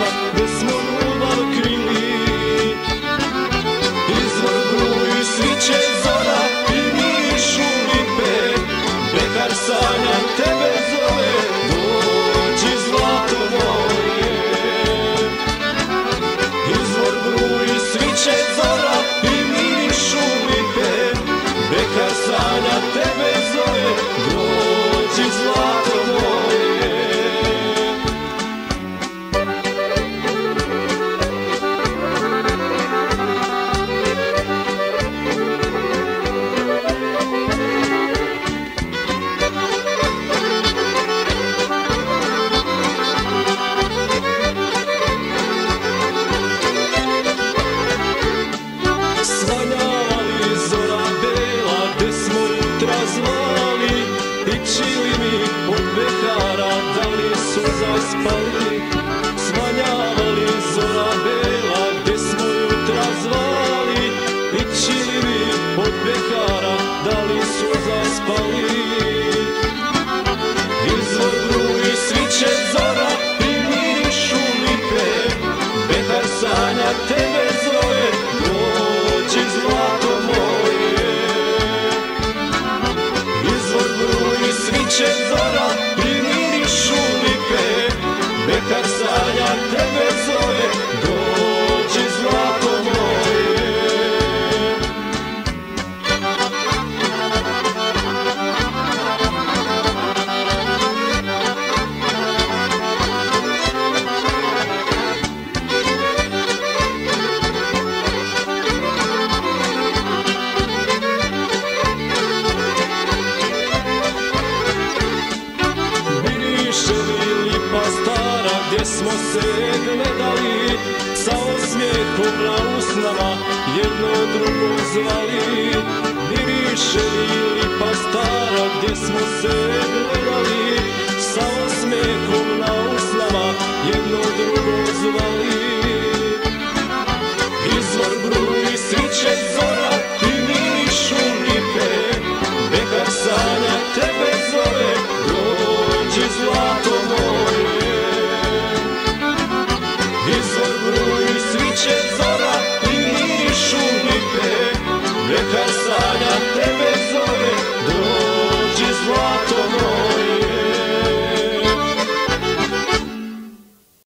pjesma gde smo ljubav krili. Izvor bruji, sviće zora i mirišu lipe, bekar sanja tebe zove, dođi zlato moje. Izvor bruji, sviće zora i mirišu lipe, bekar sanja tebe zove, dođi zlato moje. Zaspali, svanjavali zora bela, gde smo jutra zvali, ići mi od bekara, da li su zaspali. Izvor bruji, sviće zora i mirišu lipe, bekar sanja tebe zove, dođi zlato moje. Izvor bruji, sviće zora i mirišu lipe, bekar sanja tebe zove, dođi zlato moje. Miriše li lipa stara gdje smo se gledali, sa osmijehom na usnama jedno drugo zvali. Miriše li lipa stara gdje smo se gledali, sa osmijehom na usnama jedno drugo zvali. Izvor bruji, sviće zora i mirišu lipe, bekar sanja tebe zove, dođi zlato moje. Izvor bruji, sviće